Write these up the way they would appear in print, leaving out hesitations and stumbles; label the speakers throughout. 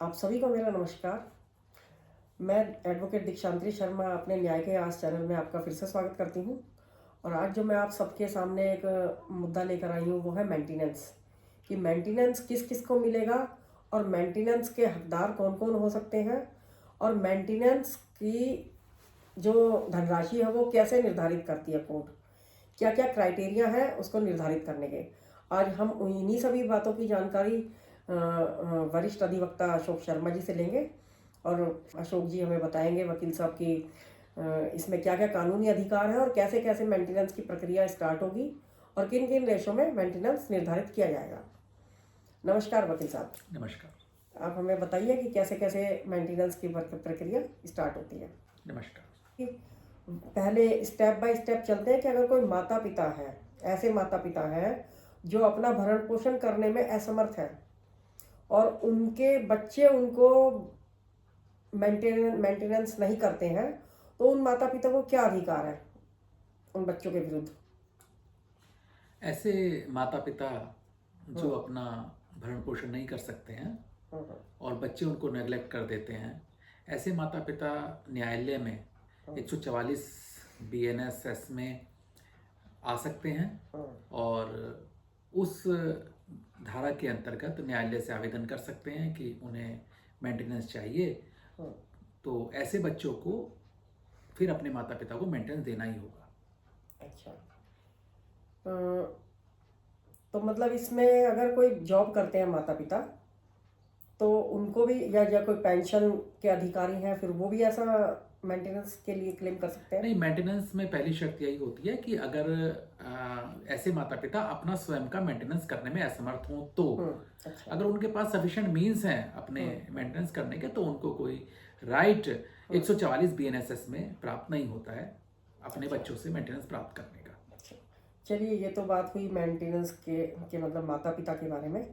Speaker 1: आप सभी को मेरा नमस्कार। मैं एडवोकेट दीक्षांतरी शर्मा अपने न्याय के आस चैनल में आपका फिर से स्वागत करती हूँ। और आज जो मैं आप सबके सामने एक मुद्दा लेकर आई हूँ वो है मेंटेनेंस, कि मेंटेनेंस किस किस को मिलेगा और मेंटेनेंस के हकदार कौन कौन हो सकते हैं, और मेंटेनेंस की जो धनराशि है वो कैसे निर्धारित करती है कोर्ट, क्या क्या क्राइटेरिया है उसको निर्धारित करने के। आज हम इन्हीं सभी बातों की जानकारी वरिष्ठ अधिवक्ता अशोक शर्मा जी से लेंगे। और अशोक जी हमें बताएंगे, वकील साहब, की इसमें क्या क्या कानूनी अधिकार है और कैसे कैसे मेंटेनेंस की प्रक्रिया स्टार्ट होगी और किन किन रेशों में मेंटेनेंस निर्धारित किया जाएगा। नमस्कार वकील साहब।
Speaker 2: नमस्कार।
Speaker 1: आप हमें बताइए कि कैसे कैसे मेंटेनेंस की प्रक्रिया स्टार्ट होती है।
Speaker 2: नमस्कार।
Speaker 1: कि पहले स्टेप बाय स्टेप चलते हैं कि अगर कोई माता पिता है, ऐसे माता पिता हैं जो अपना भरण पोषण करने में असमर्थ है और उनके बच्चे उनको मेंटेनेंस नहीं करते हैं, तो उन माता पिता को क्या अधिकार है उन बच्चों के विरुद्ध।
Speaker 2: ऐसे माता पिता जो अपना भरण पोषण नहीं कर सकते हैं और बच्चे उनको नेग्लेक्ट कर देते हैं, ऐसे माता पिता न्यायालय में 144 BNSS में आ सकते हैं और उस धारा के अंतर्गत न्यायालय से आवेदन कर सकते हैं कि उन्हें मेंटेनेंस चाहिए। तो ऐसे बच्चों को फिर अपने माता पिता को मेंटेनेंस देना ही होगा।
Speaker 1: अच्छा, तो मतलब इसमें अगर कोई जॉब करते हैं माता पिता तो उनको भी, या कोई पेंशन के अधिकारी हैं, फिर वो भी ऐसा मेंटेनेंस के लिए क्लेम कर सकते हैं?
Speaker 2: नहीं, मेंटेनेंस में पहली शर्त यही होती है कि अगर ऐसे माता पिता अपना स्वयं का मेंटेनेंस करने में असमर्थ हों तो
Speaker 1: अच्छा।
Speaker 2: अगर उनके पास सफिशिएंट मींस हैं अपने मेंटेनेंस करने के, तो उनको कोई राइट 144 BNSS में प्राप्त नहीं होता है अपने बच्चों से मेंटेनेंस प्राप्त करने का।
Speaker 1: अच्छा, चलिए, ये तो बात हुई मेंटेनेंस के मतलब माता पिता के बारे में।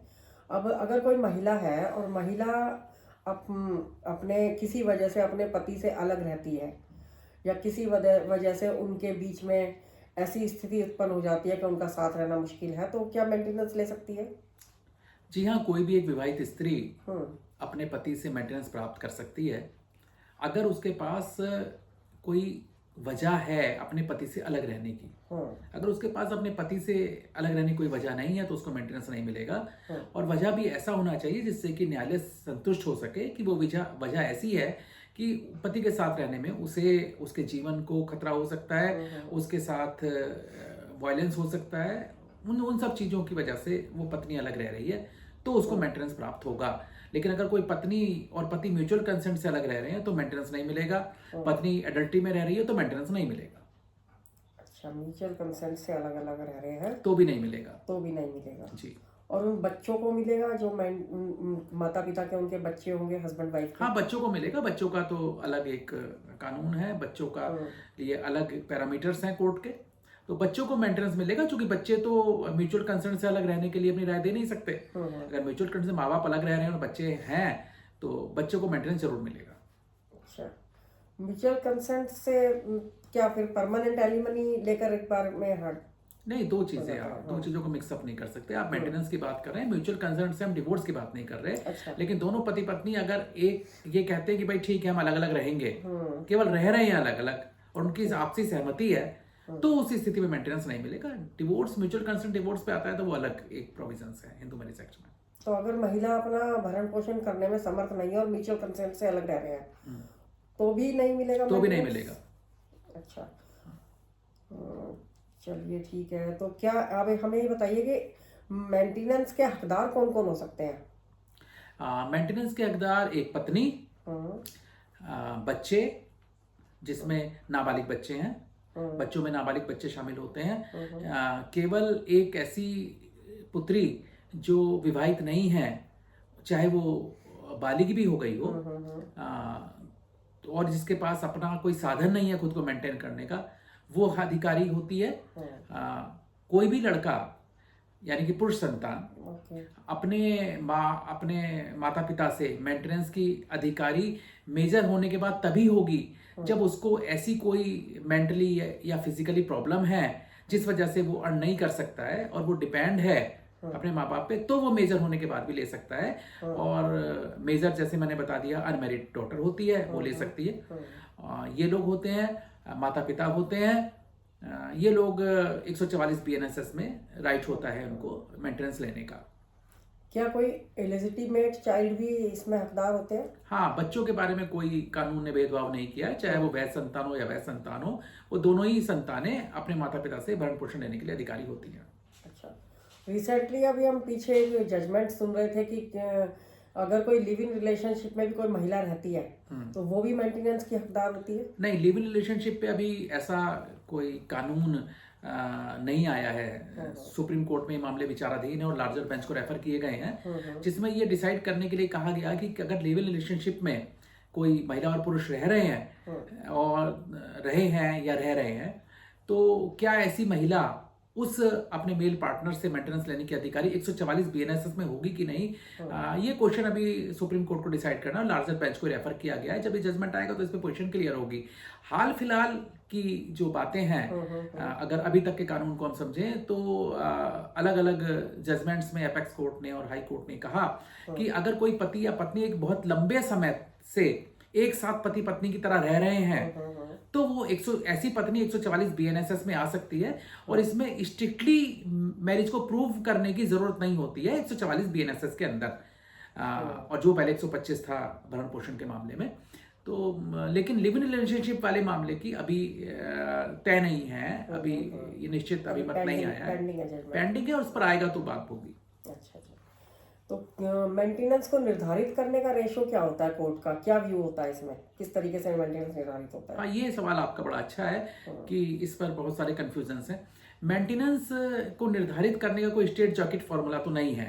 Speaker 1: अब अगर कोई महिला है और महिला अपने किसी वजह से अपने पति से अलग रहती है, या किसी वजह से उनके बीच में ऐसी स्थिति उत्पन्न हो जाती है कि उनका साथ रहना मुश्किल है, तो क्या मेंटेनेंस ले सकती है?
Speaker 2: जी हाँ, कोई भी एक विवाहित स्त्री अपने पति से मेंटेनेंस प्राप्त कर सकती है अगर उसके पास कोई वजह है अपने पति से अलग रहने की। अगर उसके पास अपने पति से अलग रहने की कोई वजह नहीं है तो उसको मेंटेनेंस नहीं मिलेगा। और वजह भी ऐसा होना चाहिए जिससे कि न्यायालय संतुष्ट हो सके कि वो वजह ऐसी है कि पति के साथ रहने में उसे उसके जीवन को खतरा हो सकता है, उसके साथ वायलेंस हो सकता है, उन सब चीज़ों की वजह से वो पत्नी अलग रह रही है तो उसको मेंटेनेंस प्राप्त होगा। लेकिन अगर कोई पत्नी और पति म्यूचुअल कंसेंट से अलग रह रहे हैं तो मेंटेनेंस नहीं मिलेगा। पत्नी एडल्ट्री में रह रही है तो मेंटेनेंस नहीं मिलेगा।
Speaker 1: अच्छा, म्यूचुअल कंसेंट से अलग अलग रह रहे हैं
Speaker 2: तो भी नहीं मिलेगा।
Speaker 1: तो भी नहीं मिलेगा
Speaker 2: जी।
Speaker 1: और उन बच्चों को मिलेगा जो माता पिता के उनके बच्चे होंगे, हस्बैंड वाइफ के?
Speaker 2: हाँ, बच्चों को मिलेगा। बच्चों का तो अलग एक कानून है, बच्चों का लिए अलग पैरामीटर्स हैं कोर्ट के, तो बच्चों को मेंटेनेंस मिलेगा। क्योंकि बच्चे तो म्यूचुअल कंसेंट से अलग रहने के लिए अपनी राय दे नहीं सकते। अगर म्यूचुअल कंसेंट से माँ बाप अलग रह रहे हैं और बच्चे हैं तो बच्चों को मेंटेनेंस जरूर मिलेगा।
Speaker 1: अच्छा, म्यूचुअल कंसेंट से क्या फिर परमानेंट एलिमनी लेकर एक बार में हट?
Speaker 2: नहीं, दो चीजें, आप दो चीजों को मिक्सअप नहीं कर सकते। आप मेंटेनेंस की बात कर रहे हैं, म्यूचुअल कंसेंट से हम डिवोर्स की बात नहीं कर रहे।
Speaker 1: अच्छा।
Speaker 2: लेकिन दोनों पति पत्नी अगर एक ये कहते हैं कि भाई ठीक है हम अलग अलग रहेंगे, केवल रह रहे हैं अलग अलग और उनकी आपसी सहमति है, तो उस स्थिति में मेंटेनेंस नहीं मिलेगा। डिवोर्स, म्यूचुअल कंसेंट डिवोर्स पे आता है तो वो अलग एक प्रोविजंस है हिंदू मैरिज एक्ट में।
Speaker 1: तो अगर महिला अपना भरण पोषण करने में समर्थ नहीं है और म्यूचुअल कंसेंट से अलग रह रहे हैं तो भी नहीं मिलेगा?
Speaker 2: तो भी नहीं मिलेगा।
Speaker 1: अच्छा, चलिए ठीक है। तो क्या आप हमें ये बताइए कि मेंटेनेंस के हकदार कौन कौन हो सकते हैं?
Speaker 2: मेंटेनेंस के हकदार एक पत्नी, बच्चे जिसमें नाबालिग बच्चे हैं, बच्चों में नाबालिग बच्चे शामिल होते हैं, केवल एक ऐसी पुत्री जो विवाहित नहीं है, चाहे वो बालिग भी हो गई हो, और जिसके पास अपना कोई साधन नहीं है खुद को मेंटेन करने का, वो अधिकारी होती है। कोई भी लड़का यानी कि पुरुष संतान अपने माता पिता से मेंटेनेंस की अधिकारी मेजर होने के बाद तभी होगी जब उसको ऐसी कोई मेंटली या फिजिकली प्रॉब्लम है जिस वजह से वो अर्न नहीं कर सकता है और वो डिपेंड है अपने माँ बाप पे, तो वो मेजर होने के बाद भी ले सकता है। और मेजर जैसे मैंने बता दिया, अनमैरिड डॉटर होती है वो ले सकती है। ये लोग होते हैं, माता पिता होते हैं, ये लोग 144 BNSS में राइट होता है उनको मेंटेनेंस लेने का।
Speaker 1: क्या कोई इलेजिटिमेट चाइल्ड भी इसमें हकदार होते हैं?
Speaker 2: हाँ, बच्चों के बारे में कोई कानून ने भेदभाव नहीं किया है, चाहे वो वैध संतान हो या वैध संतान हो, वो दोनों ही संतानें अपने माता पिता से भरण पोषण लेने के लिए अधिकारी होती हैं।
Speaker 1: अच्छा, रिसेंटली अभी हम पीछे एक जजमेंट सुन रहे थे कि अगर कोई लिव इन रिलेशनशिप में भी कोई महिला रहती है तो वो भी मेंटेनेंस की हकदार होती है?
Speaker 2: नहीं, लिव इन रिलेशनशिप पे अभी ऐसा कोई कानून नहीं आया है। सुप्रीम कोर्ट में ये मामले विचाराधीन है और लार्जर बेंच को रेफर किए गए हैं, जिसमें ये डिसाइड करने के लिए कहा गया कि अगर लिव इन रिलेशनशिप में कोई महिला और पुरुष रह रहे हैं और रहे हैं या रह रहे हैं, तो क्या ऐसी महिला उस अपने मेल पार्टनर से मेंटेनेंस लेने की अधिकारी 144 BNSS में होगी कि नहीं, ये क्वेश्चन अभी सुप्रीम कोर्ट को डिसाइड करना, लार्जर बेंच को रेफर किया गया है। जब ये जजमेंट आएगा तो इस पे पोजीशन क्लियर होगी। हाल फिलहाल की जो बातें हैं, अगर अभी तक के कानून को हम समझें तो अलग अलग जजमेंट्स में एपेक्स कोर्ट ने और हाई कोर्ट ने कहा कि अगर कोई पति या पत्नी एक बहुत लंबे समय से एक साथ पति पत्नी की तरह रह रहे हैं तो वो ऐसी पत्नी 144 BNSS में आ सकती है और इसमें स्ट्रिक्टली मैरिज को प्रूव करने की जरूरत नहीं होती है 144 BNSS के अंदर, और जो पहले 125 था भरण पोषण के मामले में। तो लेकिन लिव इन रिलेशनशिप वाले मामले की अभी तय नहीं है, अभी ये निश्चित अभी मत नहीं आया है, पेंडिंग है और उस पर आएगा तो बात होगी।
Speaker 1: अच्छा, तो मेंटेनेंस को निर्धारित करने का रेशो क्या होता है कोर्ट का, क्या व्यू होता है इसमें, किस तरीके से मेंटेनेंस निर्धारित होता है?
Speaker 2: हाँ, ये सवाल आपका बड़ा अच्छा है कि इस पर बहुत सारे कंफ्यूजन्स हैं। मेंटेनेंस को निर्धारित करने का कोई स्टेट जॉकेट फॉर्मूला तो नहीं है,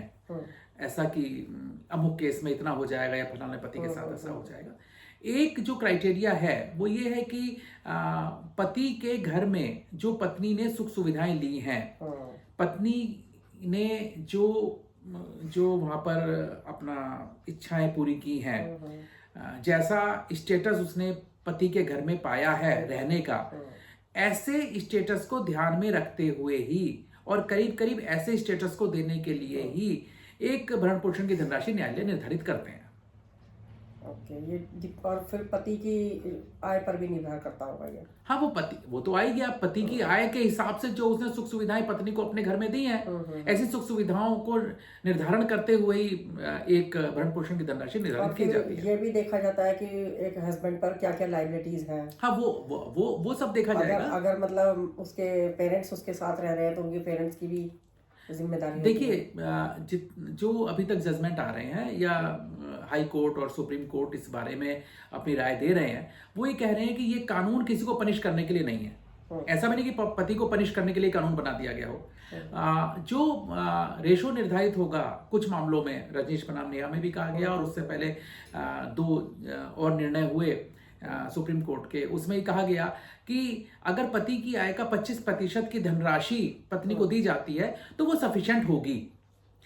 Speaker 2: ऐसा कि अमुक केस में इतना हो जाएगा या फलाने पति के साथ ऐसा हो जाएगा। एक जो क्राइटेरिया है वो ये है कि पति के घर में जो पत्नी ने सुख सुविधाएं ली हैं, पत्नी ने जो वहाँ पर अपना इच्छाएं पूरी की हैं, जैसा स्टेटस उसने पति के घर में पाया है रहने का, ऐसे स्टेटस को ध्यान में रखते हुए ही और करीब करीब ऐसे स्टेटस को देने के लिए ही एक भरण पोषण की धनराशि न्यायालय निर्धारित करते हैं।
Speaker 1: ओके, ये और फिर पति की आय पर भी निर्भर करता होगा ये?
Speaker 2: हाँ, वो तो आएगी। आप पति की आय के हिसाब से जो उसने सुख सुविधाएं पत्नी को अपने घर में दी हैं, ऐसी सुख सुविधाओं को निर्धारण करते हुए ही एक भरण पोषण की धनराशि निर्धारित की जाती है।
Speaker 1: ये भी देखा जाता है कि एक हस्बैंड पर क्या क्या लायबिलिटीज हैं।
Speaker 2: हाँ, वो सब देखा जाएगा।
Speaker 1: अगर मतलब उसके पेरेंट्स उसके साथ रह रहे हैं तो उनके पेरेंट्स की भी जिम्मेदारी।
Speaker 2: देखिए, जो अभी तक जजमेंट आ रहे हैं या हाई कोर्ट और सुप्रीम कोर्ट इस बारे में अपनी राय दे रहे हैं, वो ये कह रहे हैं कि ये कानून किसी को पनिश करने के लिए नहीं है। ऐसा भी नहीं कि पति को पनिश करने के लिए कानून बना दिया गया हो। जो रेशो निर्धारित होगा, कुछ मामलों में रजनीश बनाम नेहा में भी कहा गया और उससे पहले 2 और निर्णय हुए सुप्रीम कोर्ट के, उसमें ही कहा गया कि अगर पति की आय का 25% की धनराशि पत्नी को दी जाती है तो वो सफिशिएंट होगी।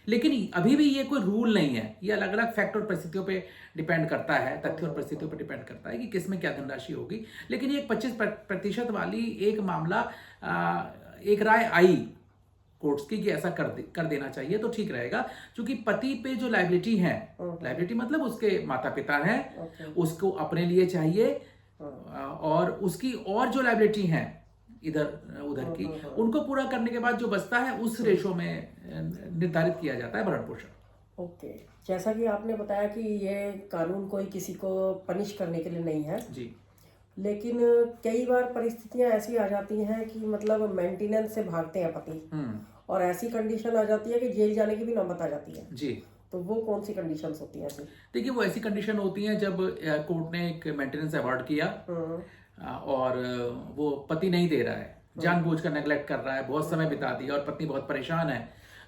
Speaker 2: लेकिन अभी भी ये कोई रूल नहीं है, ये अलग अलग फैक्ट और परिस्थितियों पे डिपेंड करता है, तथ्य और परिस्थितियों पर डिपेंड करता है कि किसमें क्या धनराशि होगी। लेकिन ये 25% वाली एक मामला, एक राय आई कोर्ट्स की कि ऐसा कर देना चाहिए तो ठीक रहेगा, क्योंकि पति पे जो लायबिलिटी है, लायबिलिटी मतलब उसके माता पिता हैं, उसको अपने लिए चाहिए, और उसकी और जो लायबिलिटी हैं इधर उधर की, उनको पूरा करने के बाद जो बचता है उस रेशो में निर्धारित किया जाता है भरण पोषण।
Speaker 1: ओके, जैसा कि आपने बताया कि ये कानून कोई किसी को पनिश करने के लिए नहीं है
Speaker 2: जी,
Speaker 1: लेकिन कई बार परिस्थितियां ऐसी आ जाती हैं कि मतलब मेंटेनेंस से भागते हैं पति, और ऐसी कंडीशन आ जाती है कि जेल जाने की भी नौबत आ जाती है
Speaker 2: जी।
Speaker 1: तो वो कौन सी कंडीशंस होती हैं ऐसी?
Speaker 2: देखिए, वो ऐसी कंडीशन होती हैं जब कोर्ट ने एक मेंटेनेंस अवार्ड किया और वो पति नहीं दे रहा है, जानबूझकर नेग्लेक्ट कर रहा है, बहुत समय बिता दिया और पत्नी बहुत परेशान है,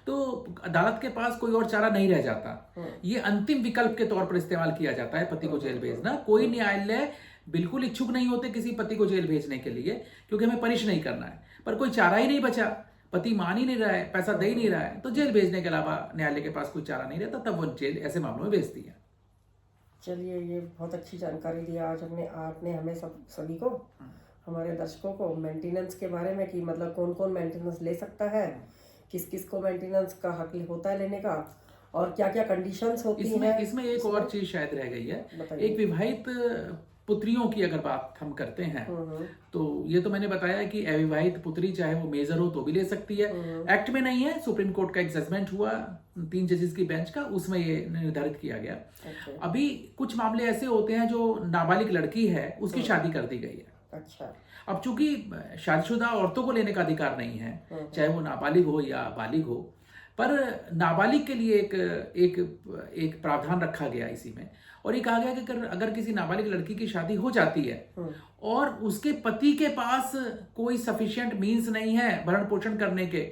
Speaker 2: तो अदालत के पास कोई और चारा नहीं रह जाता। ये अंतिम विकल्प के तौर पर इस्तेमाल किया जाता है पति को जेल भेजना। कोई न्यायालय बिल्कुल इच्छुक नहीं होते किसी पति को जेल भेजने के लिए, क्योंकि हमें पनिश नहीं करना है, पर कोई चारा ही नहीं बचा, पति मान ही नहीं रहा है, पैसा दे ही नहीं रहा है, तो जेल भेजने के अलावा न्यायालय के पास कोई चारा नहीं रहता, तब वो जेल ऐसे मामलों में भेजती है।
Speaker 1: चलिए, ये बहुत अच्छी जानकारी दी आज आपने हमें सभी को, हमारे दर्शकों को, मेंटेनेंस के बारे में कि मतलब कौन कौन मेंटेनेंस ले सकता है, किस किस को मेंटेनेंस का हक होता है लेने का, और क्या क्या कंडीशंस होती हैं।
Speaker 2: इसमें एक और चीज शायद रह गई है।
Speaker 1: बताइए।
Speaker 2: एक विवाहित पुत्रियों की अगर बात हम करते हैं, तो ये तो मैंने बताया कि अविवाहित पुत्री चाहे वो मेजर हो तो भी ले सकती है। एक्ट में नहीं है, सुप्रीम कोर्ट का एक जजमेंट हुआ 3 जजेस की बेंच का, उसमें ये निर्धारित किया गया। अभी कुछ मामले ऐसे होते हैं जो नाबालिग लड़की है उसकी शादी कर दी गई है।
Speaker 1: अच्छा।
Speaker 2: अब चूंकि शादीशुदा औरतों को लेने का अधिकार नहीं है, चाहे वो नाबालिग हो या बालिग हो, पर नाबालिग के लिए एक प्रावधान रखा गया इसी में, और ये कहा गया कि अगर किसी नाबालिग लड़की की शादी हो जाती है और उसके पति के पास कोई सफिशिएंट मींस नहीं है भरण पोषण करने के,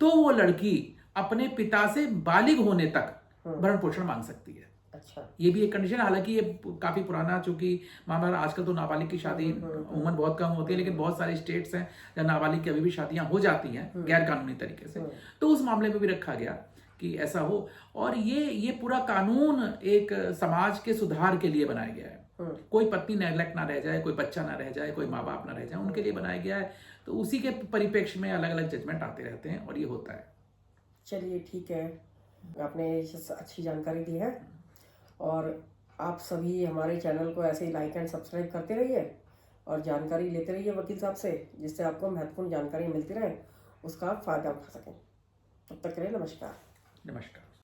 Speaker 2: तो वो लड़की अपने पिता से बालिग होने तक भरण पोषण मांग सकती है।
Speaker 1: अच्छा।
Speaker 2: ये भी एक कंडीशन, हालांकि ये काफी पुराना चूंकि मामला, आजकल तो नाबालिग की शादी उम्र बहुत कम होती है, लेकिन बहुत सारे स्टेट्स हैं जहाँ नाबालिग की अभी भी शादियां हो जाती हैं गैर कानूनी तरीके से, तो उस मामले में भी रखा गया कि ऐसा हो। और ये पूरा कानून एक समाज के सुधार के लिए बनाया गया है। कोई पत्नी नेग्लेक्ट ना रह जाए, कोई बच्चा ना रह जाए, कोई माँ बाप ना रह जाए, उनके लिए बनाया गया है। तो उसी के परिप्रेक्ष्य में अलग अलग जजमेंट आते रहते हैं और ये होता है।
Speaker 1: चलिए ठीक है, आपने अच्छी जानकारी दी है, और आप सभी हमारे चैनल को ऐसे ही लाइक एंड सब्सक्राइब करते रहिए और जानकारी लेते रहिए वकील साहब से, जिससे आपको महत्वपूर्ण जानकारी मिलती रहे, उसका आप फायदा उठा सकें। तब तक के लिए नमस्कार।
Speaker 2: नमस्कार।